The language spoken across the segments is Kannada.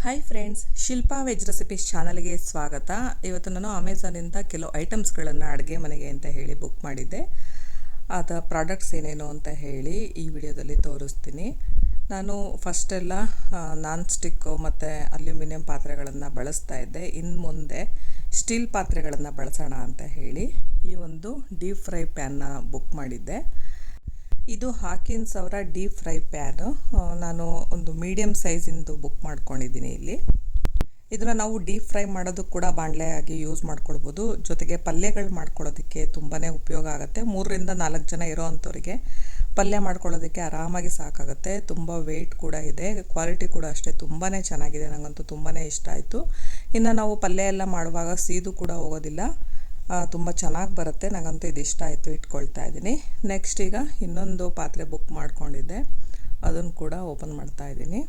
Hi friends, Shilpa veg recipes ಚಾನಲ್ಗೆ ಸ್ವಾಗತ. ಇವತ್ತು ನಾನು ಅಮೆಝಾನಿಂದ ಕೆಲವು ಐಟಮ್ಸ್ಗಳನ್ನು ಅಡುಗೆ ಮನೆಗೆ ಅಂತ ಹೇಳಿ ಬುಕ್ ಮಾಡಿದ್ದೆ. ಅದರ ಪ್ರಾಡಕ್ಟ್ಸ್ ಏನೇನು ಅಂತ ಹೇಳಿ ಈ ವಿಡಿಯೋದಲ್ಲಿ ತೋರಿಸ್ತೀನಿ. ನಾನು ಫಸ್ಟೆಲ್ಲ ನಾನ್ ಸ್ಟಿಕ್ಕು ಮತ್ತು ಅಲ್ಯೂಮಿನಿಯಂ ಪಾತ್ರೆಗಳನ್ನು ಬಳಸ್ತಾ ಇದ್ದೆ. ಇನ್ನು ಮುಂದೆ ಸ್ಟೀಲ್ ಪಾತ್ರೆಗಳನ್ನು ಬಳಸೋಣ ಅಂತ ಹೇಳಿ ಈ ಒಂದು ಡೀಪ್ ಫ್ರೈ ಪ್ಯಾನ್ನ ಬುಕ್ ಮಾಡಿದ್ದೆ. ಇದು ಹಾಕಿನ್ಸ್ ಅವರ ಡೀಪ್ ಫ್ರೈ ಪ್ಯಾನು. ನಾನು ಒಂದು ಮೀಡಿಯಮ್ ಸೈಜಿಂದು ಬುಕ್ ಮಾಡ್ಕೊಂಡಿದ್ದೀನಿ. ಇಲ್ಲಿ ಇದನ್ನು ನಾವು ಡೀಪ್ ಫ್ರೈ ಮಾಡೋದಕ್ಕೆ ಕೂಡ ಬಾಣಲೆಯಾಗಿ ಯೂಸ್ ಮಾಡ್ಕೊಳ್ಬೋದು. ಜೊತೆಗೆ ಪಲ್ಯಗಳು ಮಾಡ್ಕೊಳ್ಳೋದಕ್ಕೆ ತುಂಬಾ ಉಪಯೋಗ ಆಗುತ್ತೆ. 3ರಿಂದ 4 ಜನ ಇರೋ ಅಂಥವ್ರಿಗೆ ಪಲ್ಯ ಮಾಡ್ಕೊಳ್ಳೋದಕ್ಕೆ ಆರಾಮಾಗಿ ಸಾಕಾಗುತ್ತೆ. ತುಂಬ ವೆಯ್ಟ್ ಕೂಡ ಇದೆ, ಕ್ವಾಲಿಟಿ ಕೂಡ ಅಷ್ಟೇ ತುಂಬಾ ಚೆನ್ನಾಗಿದೆ. ನನಗಂತೂ ತುಂಬಾ ಇಷ್ಟ ಆಯಿತು. ಇನ್ನು ನಾವು ಪಲ್ಯ ಎಲ್ಲ ಮಾಡುವಾಗ ಸೀದು ಕೂಡ ಹೋಗೋದಿಲ್ಲ, ತುಂಬ ಚೆನ್ನಾಗಿ ಬರುತ್ತೆ. ನನಗಂತೂ ಇದು ಇಷ್ಟ ಆಯಿತು, ಇಟ್ಕೊಳ್ತಾ ಇದ್ದೀನಿ. ನೆಕ್ಸ್ಟ್ ಈಗ ಇನ್ನೊಂದು ಪಾತ್ರೆ ಬುಕ್ ಮಾಡ್ಕೊಂಡಿದ್ದೆ, ಅದನ್ನು ಕೂಡ ಓಪನ್ ಮಾಡ್ತಾ ಇದ್ದೀನಿ.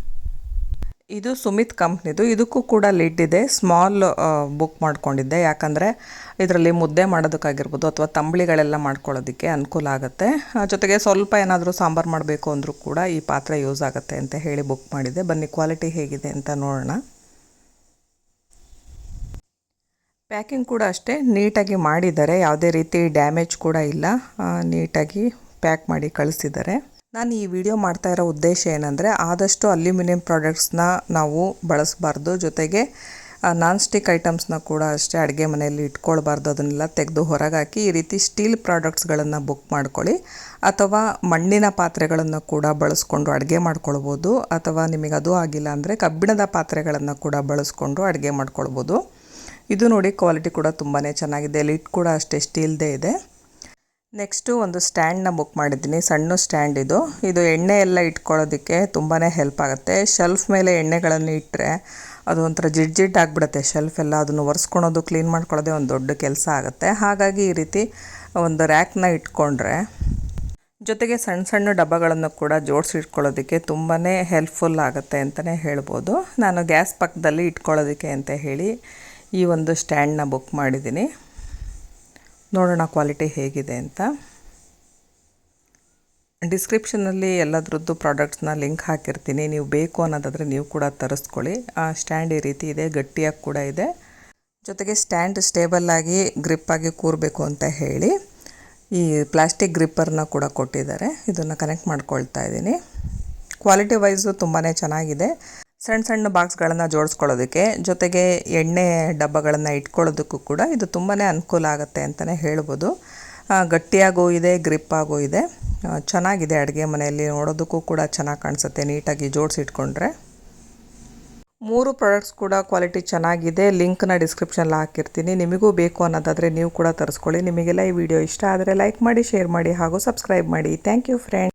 ಇದು ಸುಮಿತ್ ಕಂಪ್ನಿದು. ಇದಕ್ಕೂ ಕೂಡ ಲಿಡ್ ಇದೆ. ಸ್ಮಾಲ್ ಬುಕ್ ಮಾಡ್ಕೊಂಡಿದ್ದೆ, ಯಾಕಂದರೆ ಇದರಲ್ಲಿ ಮುದ್ದೆ ಮಾಡೋದಕ್ಕಾಗಿರ್ಬೋದು ಅಥವಾ ತಂಬಳಿಗಳೆಲ್ಲ ಮಾಡ್ಕೊಳ್ಳೋದಕ್ಕೆ ಅನುಕೂಲ ಆಗುತ್ತೆ. ಜೊತೆಗೆ ಸ್ವಲ್ಪ ಏನಾದರೂ ಸಾಂಬಾರು ಮಾಡಬೇಕು ಅಂದರೂ ಕೂಡ ಈ ಪಾತ್ರೆ ಯೂಸ್ ಆಗುತ್ತೆ ಅಂತ ಹೇಳಿ ಬುಕ್ ಮಾಡಿದ್ದೆ. ಬನ್ನಿ ಕ್ವಾಲಿಟಿ ಹೇಗಿದೆ ಅಂತ ನೋಡೋಣ. ಪ್ಯಾಕಿಂಗ್ ಕೂಡ ಅಷ್ಟೇ ನೀಟಾಗಿ ಮಾಡಿದ್ದಾರೆ, ಯಾವುದೇ ರೀತಿ ಡ್ಯಾಮೇಜ್ ಕೂಡ ಇಲ್ಲ. ನೀಟಾಗಿ ಪ್ಯಾಕ್ ಮಾಡಿ ಕಳಿಸಿದ್ದಾರೆ. ನಾನು ಈ ವಿಡಿಯೋ ಮಾಡ್ತಾ ಇರೋ ಉದ್ದೇಶ ಏನಂದರೆ, ಆದಷ್ಟು ಅಲ್ಯೂಮಿನಿಯಂ ಪ್ರಾಡಕ್ಟ್ಸ್ನ ನಾವು ಬಳಸಬಾರ್ದು. ಜೊತೆಗೆ ನಾನ್ ಸ್ಟಿಕ್ ಐಟಮ್ಸ್ನ ಕೂಡ ಅಷ್ಟೇ ಅಡುಗೆ ಮನೆಯಲ್ಲಿ ಇಟ್ಕೊಳ್ಬಾರ್ದು. ಅದನ್ನೆಲ್ಲ ತೆಗೆದು ಹೊರಗಾಕಿ ಈ ರೀತಿ ಸ್ಟೀಲ್ ಪ್ರಾಡಕ್ಟ್ಸ್ಗಳನ್ನು ಬುಕ್ ಮಾಡ್ಕೊಳ್ಳಿ. ಅಥವಾ ಮಣ್ಣಿನ ಪಾತ್ರೆಗಳನ್ನು ಕೂಡ ಬಳಸ್ಕೊಂಡು ಅಡುಗೆ ಮಾಡ್ಕೊಳ್ಬೋದು. ಅಥವಾ ನಿಮಗೆ ಅದು ಆಗಿಲ್ಲ ಅಂದರೆ ಕಬ್ಬಿಣದ ಪಾತ್ರೆಗಳನ್ನು ಕೂಡ ಬಳಸ್ಕೊಂಡು ಅಡುಗೆ ಮಾಡ್ಕೊಳ್ಬೋದು. ಇದು ನೋಡಿ, ಕ್ವಾಲಿಟಿ ಕೂಡ ತುಂಬಾ ಚೆನ್ನಾಗಿದೆ. ಲಿಡ್ ಕೂಡ ಅಷ್ಟೇ ಸ್ಟೀಲ್ದೇ ಇದೆ. ನೆಕ್ಸ್ಟು ಒಂದು ಸ್ಟ್ಯಾಂಡ್ನ ಬುಕ್ ಮಾಡಿದ್ದೀನಿ, ಸಣ್ಣ ಸ್ಟ್ಯಾಂಡ್ ಇದು. ಇದು ಎಣ್ಣೆ ಎಲ್ಲ ಇಟ್ಕೊಳ್ಳೋದಕ್ಕೆ ತುಂಬಾ ಹೆಲ್ಪ್ ಆಗುತ್ತೆ. ಶೆಲ್ಫ್ ಮೇಲೆ ಎಣ್ಣೆಗಳನ್ನು ಇಟ್ಟರೆ ಅದು ಒಂಥರ ಜಿಡ್ಜಿಡ್ ಆಗಿಬಿಡುತ್ತೆ ಶೆಲ್ಫ್ ಎಲ್ಲ. ಅದನ್ನು ಒರೆಸ್ಕೊಳೋದು, ಕ್ಲೀನ್ ಮಾಡ್ಕೊಳ್ಳೋದೇ ಒಂದು ದೊಡ್ಡ ಕೆಲಸ ಆಗುತ್ತೆ. ಹಾಗಾಗಿ ಈ ರೀತಿ ಒಂದು ರ್ಯಾಕ್ನ ಇಟ್ಕೊಂಡ್ರೆ, ಜೊತೆಗೆ ಸಣ್ಣ ಸಣ್ಣ ಡಬ್ಬಗಳನ್ನು ಕೂಡ ಜೋಡಿಸಿ ಇಟ್ಕೊಳ್ಳೋದಕ್ಕೆ ತುಂಬಾ ಹೆಲ್ಪ್ಫುಲ್ ಆಗುತ್ತೆ ಅಂತಲೇ ಹೇಳ್ಬೋದು. ನಾನು ಗ್ಯಾಸ್ ಪಕ್ಕದಲ್ಲಿ ಇಟ್ಕೊಳ್ಳೋದಕ್ಕೆ ಅಂತ ಹೇಳಿ ಈ ಒಂದು ಸ್ಟ್ಯಾಂಡ್ನ ಬುಕ್ ಮಾಡಿದ್ದೀನಿ. ನೋಡೋಣ ಕ್ವಾಲಿಟಿ ಹೇಗಿದೆ ಅಂತ. ಡಿಸ್ಕ್ರಿಪ್ಷನಲ್ಲಿ ಎಲ್ಲದರದ್ದು ಪ್ರಾಡಕ್ಟ್ಸ್ನ ಲಿಂಕ್ ಹಾಕಿರ್ತೀನಿ. ನೀವು ಬೇಕು ಅನ್ನೋದಾದರೆ ನೀವು ಕೂಡ ತರಿಸ್ಕೊಳ್ಳಿ. ಆ ಸ್ಟ್ಯಾಂಡ್ ಈ ರೀತಿ ಇದೆ, ಗಟ್ಟಿಯಾಗಿ ಕೂಡ ಇದೆ. ಜೊತೆಗೆ ಸ್ಟ್ಯಾಂಡ್ ಸ್ಟೇಬಲ್ಲಾಗಿ ಗ್ರಿಪ್ಪಾಗಿ ಕೂರಬೇಕು ಅಂತ ಹೇಳಿ ಈ ಪ್ಲಾಸ್ಟಿಕ್ ಗ್ರಿಪ್ಪರ್ನ ಕೂಡ ಕೊಟ್ಟಿದ್ದಾರೆ. ಇದನ್ನು ಕನೆಕ್ಟ್ ಮಾಡ್ಕೊಳ್ತಾ ಇದ್ದೀನಿ. ಕ್ವಾಲಿಟಿ ವೈಸು ತುಂಬಾ ಚೆನ್ನಾಗಿದೆ. ಸಣ್ಣ ಸಣ್ಣ ಬಾಕ್ಸ್ಗಳನ್ನು ಜೋಡಿಸ್ಕೊಳ್ಳೋದಕ್ಕೆ, ಜೊತೆಗೆ ಎಣ್ಣೆ ಡಬ್ಬಗಳನ್ನು ಇಟ್ಕೊಳ್ಳೋದಕ್ಕೂ ಕೂಡ ಇದು ತುಂಬಾ ಅನುಕೂಲ ಆಗುತ್ತೆ ಅಂತಲೇ ಹೇಳ್ಬೋದು. ಗಟ್ಟಿಯಾಗೂ ಇದೆ, ಗ್ರಿಪ್ಪಾಗೂ ಇದೆ. ಚೆನ್ನಾಗಿದೆ. ಅಡುಗೆ ಮನೆಯಲ್ಲಿ ನೋಡೋದಕ್ಕೂ ಕೂಡ ಚೆನ್ನಾಗಿ ಕಾಣಿಸುತ್ತೆ ನೀಟಾಗಿ ಜೋಡಿಸಿಟ್ಕೊಂಡ್ರೆ. 3 ಪ್ರಾಡಕ್ಟ್ಸ್ ಕೂಡ ಕ್ವಾಲಿಟಿ ಚೆನ್ನಾಗಿದೆ. ಲಿಂಕ್ನ ಡಿಸ್ಕ್ರಿಪ್ಷನಲ್ಲಿ ಹಾಕಿರ್ತೀನಿ. ನಿಮಗೂ ಬೇಕು ಅನ್ನೋದಾದರೆ ನೀವು ಕೂಡ ತರಿಸ್ಕೊಳ್ಳಿ. ನಿಮಗೆಲ್ಲ ಈ ವಿಡಿಯೋ ಇಷ್ಟ ಆದರೆ ಲೈಕ್ ಮಾಡಿ, ಶೇರ್ ಮಾಡಿ ಹಾಗೂ ಸಬ್ಸ್ಕ್ರೈಬ್ ಮಾಡಿ. Thank you friends.